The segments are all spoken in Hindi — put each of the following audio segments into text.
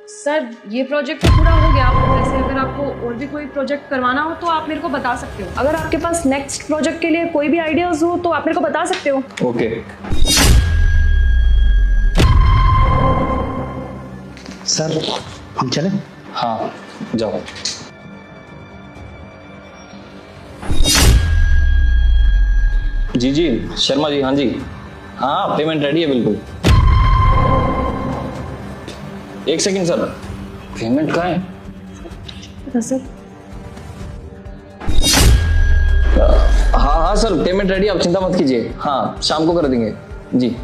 सर ये प्रोजेक्ट तो पूरा हो गया। वैसे अगर आपको और भी कोई प्रोजेक्ट करवाना हो तो आप मेरे को बता सकते हो। अगर आपके पास नेक्स्ट प्रोजेक्ट के लिए कोई भी आइडियाज हो तो आप मेरे को बता सकते हो। ओके सर हम चलें? हाँ जाओ। जी जी शर्मा जी, हाँ जी, हाँ पेमेंट रेडी है बिल्कुल। एक सेकंड सर, पेमेंट कहाँ है? पता सर। हाँ हाँ सर पेमेंट रेडी, आप चिंता मत कीजिए। हाँ शाम को कर देंगे जी।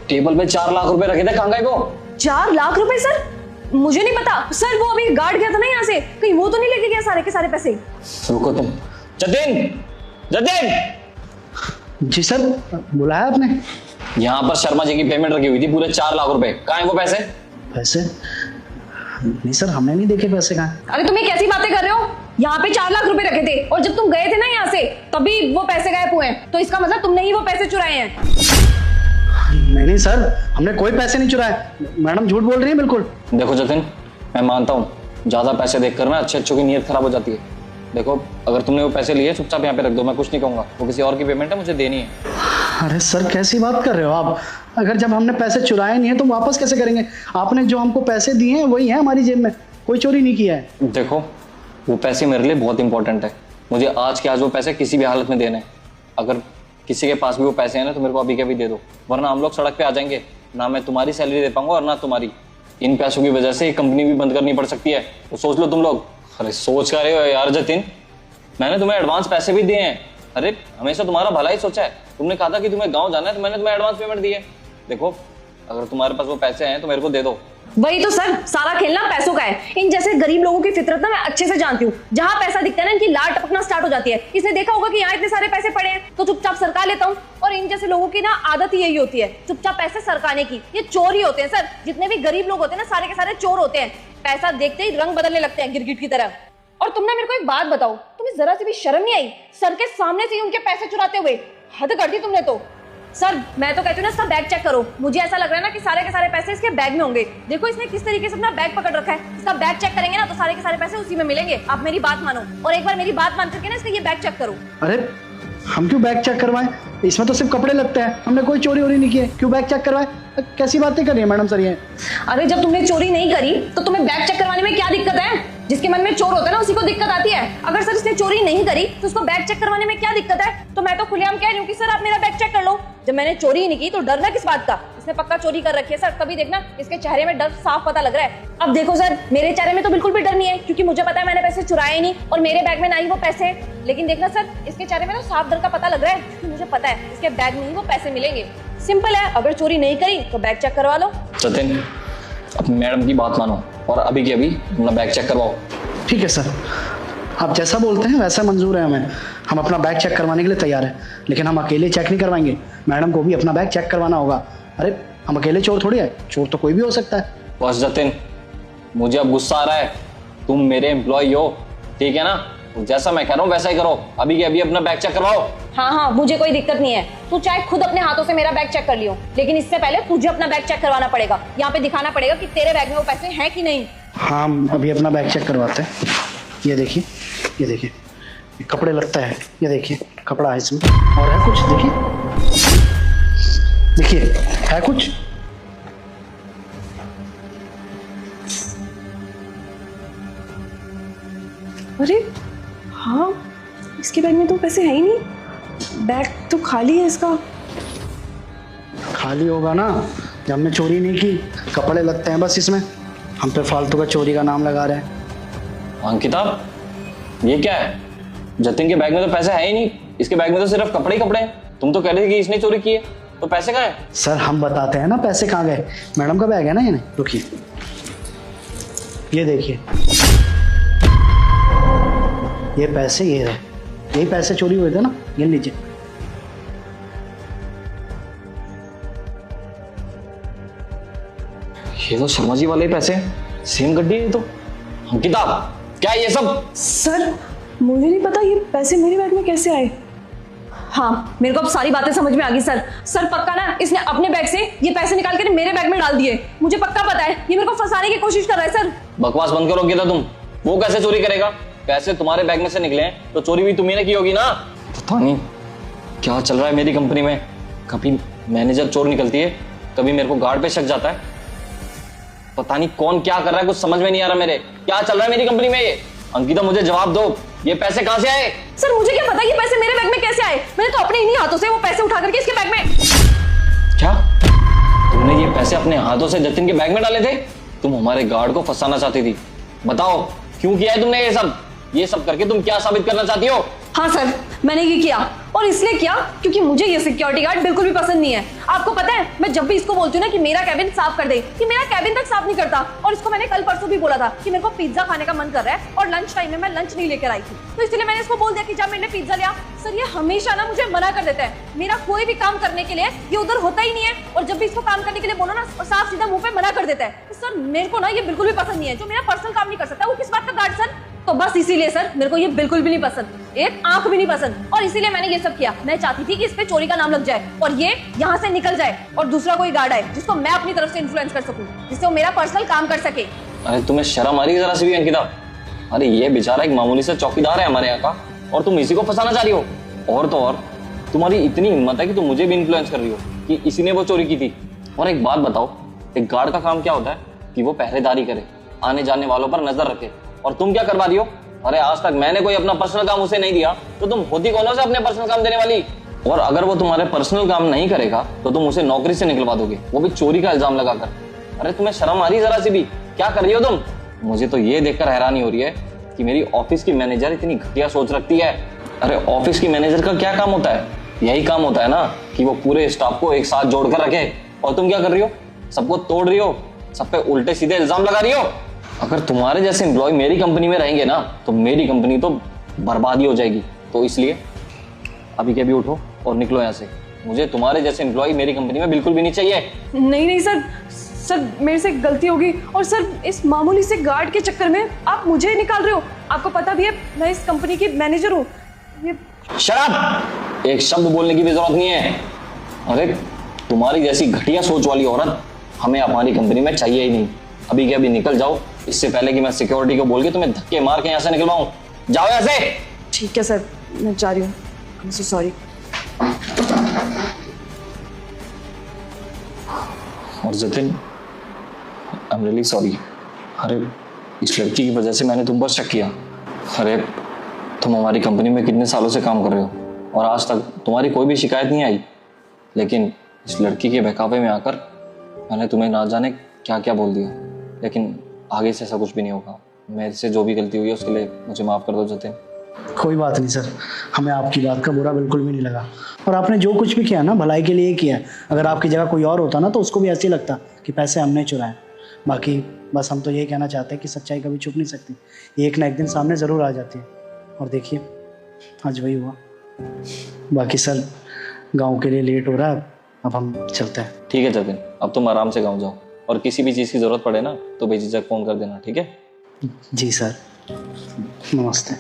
टेबल पे 4 लाख रुपए रखे थे, कहाँ गए वो? 4 लाख रुपए सर? मुझे नहीं पता सर, वो अभी गार्ड गया था ना यहाँ से, कहीं वो तो नहीं लेके गया सारे के सारे पैसे? रुको तुम। जतिन, जतिन! जी सर, बुलाया आपने? यहाँ पर शर्मा जी की पेमेंट रखी हुई थी पूरे 4 लाख रुपए, कहाँ है वो पैसे? पैसे? नहीं सर, हमने नहीं देखे पैसे। कहाँ? अरे तुम ये कैसी बातें कर रहे हो? यहाँ पे 4 लाख रुपए रखे थे और जब तुम गए थे ना यहाँ से तभी वो पैसे गायब हुए हैं, तो इसका मतलब तुमने ही वो पैसे चुराए हैं। नहीं सर, हमने कोई पैसे नहीं चुराए। मैडम झूठ बोल रही है बिल्कुल। देखो जतिन, मैं मानता हूँ ज्यादा पैसे देखकर ना अच्छे अच्छों की नीयत खराब हो जाती है। देखो अगर तुमने वो पैसे लिए चुपचाप यहाँ पे रख दो, मैं कुछ नहीं कहूंगा, वो किसी और की पेमेंट है, मुझे देनी है। अरे सर कैसी बात कर रहे हो आप? अगर जब हमने पैसे चुराए नहीं है तो वापस कैसे करेंगे? आपने जो हमको पैसे दिए हैं वही है हमारी जेब में, कोई चोरी नहीं किया है। देखो वो पैसे मेरे लिए बहुत इंपॉर्टेंट है, मुझे आज के आज वो पैसे किसी भी हालत में देने हैं। अगर किसी के पास भी वो पैसे हैं ना तो मेरे को अभी के अभी दे दो, वरना हम लोग सड़क पे आ जाएंगे, ना मैं तुम्हारी सैलरी दे पाऊंगा और ना तुम्हारी। इन पैसों की वजह से कंपनी भी बंद करनी पड़ सकती है, तो सोच लो तुम लोग। अरे सोच क्या रहे हो यार जतिन, मैंने तुम्हें एडवांस पैसे भी दिए हैं। अरे हमेशा तुम्हारा भला ही सोचा है। तुमने कहा था कि तुम्हें गाँव जाना है तो मैंने तुम्हें एडवांस पेमेंट दी है। देखो अगर तुम्हारे पास वो पैसे हैं तो मेरे को दे दो। वही तो सर, सारा खेलना पैसों का है। इन जैसे गरीब लोगों की फितरत ना मैं अच्छे से जानती हूँ। जहाँ पैसा दिखता है ना इनकी लार टपकना स्टार्ट हो जाती है। इसने देखा होगा कि यहाँ इतने सारे पैसे पड़े हैं तो चुपचाप सरका लेता हूँ। और इन जैसे लोगों की ना आदत ही यही होती है, चुपचाप पैसे सरकाने की। ये चोर ही होते हैं सर, जितने भी गरीब लोग होते हैं ना सारे के सारे चोर होते हैं। पैसा देखते ही रंग बदलने लगते हैं गिरगिट की तरह। और तुमने मेरे को एक बात बताओ, तुम्हें जरा सी भी शर्म नहीं आई? सर के सामने से ही उनके पैसे चुराते हुए, हद कर दी तुमने तो। सर मैं तो कहती हूँ ना इसका बैग चेक करो। मुझे ऐसा लग रहा है ना कि सारे के सारे पैसे इसके बैग में होंगे। देखो इसने किस तरीके से अपना बैग पकड़ रखा है। इसका बैग चेक करेंगे ना तो सारे के सारे पैसे उसी में मिलेंगे। आप मेरी बात मानो और एक बार मेरी बात मान करके ना इसका ये बैग चेक करो। अरे हम क्यों बैग चेक करवाएं? इसमें तो सिर्फ कपड़े लगते हैं, हमने कोई चोरी वोरी नहीं की है, क्यों बैग चेक करवाएं? कैसी बातें कर रही है मैडम सर ये? अरे जब तुमने चोरी नहीं करी तो तुम्हें बैग चेक करवाने में क्या दिक्कत है? जिसके मन में चोर होता है ना उसी को दिक्कत आती है। अगर सर इसने चोरी नहीं करी तो उसको बैग चेक करवाने में क्या दिक्कत है? तो मैं तो खुलेआम कह रही हूँ कि सर आप मेरा बैग चेक कर लो। जब मैंने चोरी ही नहीं की तो डरना किस बात का? इसने पक्का चोरी कर रखी है सर, तभी देखना इसके चेहरे में डर साफ पता लग रहा है। अब देखो सर मेरे चेहरे में तो बिल्कुल भी डर नहीं है, क्योंकि मुझे पता है मैंने पैसे चुराए ही नहीं और मेरे बैग में ना ही वो पैसे। लेकिन देखना सर इसके चेहरे में ना साफ डर का पता लग रहा है, क्योंकि मुझे पता है इसके बैग में ही वो पैसे मिलेंगे। सिंपल है, अगर चोरी नहीं करी तो बैग चेक करवा लो। जतिन अपनी मैडम की बात मानो और अभी के अभी अपना बैग चेक करवाओ। ठीक है सर, आप जैसा बोलते हैं वैसा मंजूर है हमें। हम अपना बैग चेक करवाने के लिए तैयार हैं, लेकिन हम अकेले चेक नहीं करवाएंगे, मैडम को भी अपना बैग चेक करवाना होगा। अरे हम अकेले चोर थोड़ी है, चोर तो कोई भी हो सकता है। बस जतिन मुझे अब गुस्सा आ रहा है, तुम मेरे एम्प्लॉय हो ठीक है ना, जैसा मैं कह रहा हूँ वैसा ही करो। अभी के अभी अपना बैग चेक करवाओ। हाँ हाँ मुझे कोई दिक्कत नहीं है, तू चाहे खुद अपने हाथों से मेरा बैग चेक कर लियो, लेकिन इससे पहले तुझे अपना बैग चेक करवाना पड़ेगा। यहाँ पे दिखाना पड़ेगा कि तेरे बैग में वो पैसे हैं कि नहीं। हाँ हम अभी अपना बैग चेक करवाते हैं। ये देखिए, ये देखिए ये कपड़े लगता है, ये देखिए कपड़ा है इसमें, और है कुछ देखिए, देखिए है कुछ। अरे हाँ इसके बैग में तो पैसे है ही नहीं, बैग तो खाली है इसका। खाली होगा ना, जब हमने चोरी नहीं की, कपड़े लगते हैं बस इसमें, हम पे फालतू का चोरी का नाम लगा रहे हैं। अंकिता ये क्या है? जतिन के बैग में तो पैसे है ही नहीं, इसके बैग में तो सिर्फ कपड़े ही कपड़े हैं। तुम तो कह रहे थे कि इसने चोरी की है, तो पैसे कहाँ है? सर हम बताते हैं ना पैसे कहाँ गए। मैडम का बैग है ना ये, रुकिए ये देखिए, ये पैसे ये रहे, यही पैसे चोरी हुए थे ना, ये लीजिए। ये तो शर्मा जी वाले पैसे, सेम गड्डी है तो। अंकिता क्या है ये सब? सर मुझे नहीं पता ये पैसे मेरे बैग में कैसे आए। हाँ, मेरे को अब सारी बातें समझ में आ गई सर। सर पक्का ना इसने अपने बैग से ये पैसे निकाल कर मेरे बैग में डाल दिए। मुझे पक्का पता है ये मेरे को फंसाने की कोशिश कर रहा है सर। बकवास बंद करो क्या तुम? वो कैसे चोरी करेगा? पैसे तुम्हारे बैग में से निकले हैं तो चोरी भी तुम्ही ने की होगी ना। पता नहीं क्या चल रहा है मेरी कंपनी में, कभी मैनेजर चोर निकलती है, कभी मेरे को गार्ड पे शक जाता है। पता नहीं कौन क्या कर रहा है, कुछ समझ में नहीं आ रहा मेरे। क्या चल रहा है मेरी कंपनी में ये? अंकिता मुझे जवाब दो, ये पैसे कहां से आए? सर मुझे क्या पता ये पैसे मेरे बैग में कैसे आए? मैंने तो अपने इन्हीं हाथों से वो पैसे उठा करके इसके बैग में। क्या तुमने ये पैसे अपने हाथों से जतिन के बैग में डाले थे? तुम हमारे गार्ड को फंसाना चाहती थी। बताओ क्यों किया है तुमने ये सब करके तुम क्या साबित करना चाहती हो? हाँ सर, मैंने ये किया और इसलिए किया क्योंकि मुझे ये सिक्योरिटी गार्ड बिल्कुल भी पसंद नहीं है। आपको पता है मैं जब भी इसको बोलती हूँ ना कि मेरा कैबिन साफ कर दे, कि मेरा कैबिन तक साफ नहीं करता। और इसको मैंने कल परसों भी बोला था कि मेरे को पिज्जा खाने का मन कर रहा है और लंच टाइम में मैं लंच नहीं लेकर आई थी, तो इसलिए मैंने इसको बोल दिया कि जब मैंने पिज्जा लिया। सर ये हमेशा ना मुझे मना कर देता है, मेरा कोई भी काम करने के लिए ये उधर होता ही नहीं है, और जब भी इसको काम करने के लिए बोलो ना साफ सीधा मुंह पे मना कर देता है। सर मेरे को ना ये बिल्कुल भी पसंद नहीं है, जो मेरा पर्सनल काम नहीं कर सकता वो किस बात का गार्ड सर? तो बस इसीलिए सर मेरे को ये बिल्कुल भी नहीं पसंद, एक आंख भी नहीं पसंद, और इसीलिए मैंने ये सब किया। मैं चाहती थी कि इस पे चोरी का नाम लग जाए और ये यहाँ से निकल जाए और दूसरा कोई गार्ड आए जिसको मैं अपनी तरफ से इन्फ्लुएंस कर सकूं, जिससे वो मेरा पर्सनल काम कर सके। अरे तुम्हें शर्म आ रही है जरा सी भी अंकिता? अरे ये बेचारा एक मामूली सा चौकीदार है हमारे यहाँ का, और तुम इसी को फंसाना चाह रही हो। और तो और तुम्हारी इतनी हिम्मत है कि तुम मुझे भी इन्फ्लुएंस कर रही हो कि इसी ने वो चोरी की थी। और एक बात बताओ, एक गार्ड का काम क्या होता है? कि वो पहरेदारी करे, आने जाने वालों पर नजर रखे, और तुम क्या करवा रही हो? अरे आज तक मैंने कोई अपना पर्सनल काम उसे नहीं दिया, तो तुम होती कौन हो से अपने पर्सनल काम देने वाली? और अगर वो तुम्हारे पर्सनल काम नहीं करेगा तो तुम उसे नौकरी से निकलवा दोगे, वो भी चोरी का इल्जाम लगाकर। अरे तुम्हें शर्म आ रही जरा सी भी? क्या कर रही हो तुम? मुझे तो ये देखकर हैरानी हो रही है कि मेरी ऑफिस की मैनेजर इतनी घटिया सोच रखती है। अरे ऑफिस की मैनेजर का क्या काम होता है? यही काम होता है ना कि वो पूरे स्टाफ को एक साथ जोड़कर रखे, और तुम क्या कर रही हो? सबको तोड़ रही हो, सब पे उल्टे सीधे इल्जाम लगा रही हो। अगर तुम्हारे जैसे एम्प्लॉय मेरी कंपनी में रहेंगे ना तो मेरी कंपनी तो बर्बादी हो जाएगी। तो इसलिए अभी के अभी उठो और निकलो यहाँ से। मुझे तुम्हारे जैसे एम्प्लॉय मेरी कंपनी में बिल्कुल भी नहीं चाहिए। नहीं नहीं सर, सर मेरे से गलती होगी, और सर इस मामूली से गार्ड के चक्कर में आप मुझे निकाल रहे हो। आपको पता भी है मैं इस कंपनी की मैनेजर हूँ। शराब, एक शब्द बोलने की भी जरूरत नहीं है। अरे तुम्हारी जैसी घटिया सोच वाली औरत हमें हमारी कंपनी में चाहिए ही नहीं। अभी के अभी निकल जाओ, इससे पहले कि मैं सिक्योरिटी को बोल के तुम्हें धक्के मार के यहाँ से निकलवाऊं। जाओ यहाँ से। ठीक है सर, मैं जा रही हूँ। I am so sorry. और Jatin, I am really sorry. अरे इस लड़की की वजह से मैंने तुम पर शक किया। अरे तुम हमारी कंपनी में कितने सालों से काम कर रहे हो और आज तक तुम्हारी कोई भी शिकायत नहीं आई, लेकिन इस लड़की के बहकावे में आकर मैंने तुम्हें ना जाने क्या क्या बोल दिया। लेकिन आगे से ऐसा कुछ भी नहीं होगा। मेरे से जो भी गलती हुई है उसके लिए मुझे माफ़ कर दो जतिन। कोई बात नहीं सर, हमें आपकी बात का बुरा बिल्कुल भी नहीं लगा, और आपने जो कुछ भी किया ना भलाई के लिए किया। अगर आपकी जगह कोई और होता ना तो उसको भी ऐसे लगता कि पैसे हमने चुराए। बाकी बस हम तो यही कहना चाहते हैं कि सच्चाई कभी छुप नहीं सकती, एक ना एक दिन सामने ज़रूर आ जाती है। और देखिए आज वही हुआ। बाकी सर गाँव के लिए लेट हो रहा है, अब हम चलते हैं। ठीक है जतिन, अब तुम आराम से गाँव जाओ, और किसी भी चीज़ की ज़रूरत पड़े ना तो बेझिझक फ़ोन कर देना, ठीक है? जी सर, नमस्ते।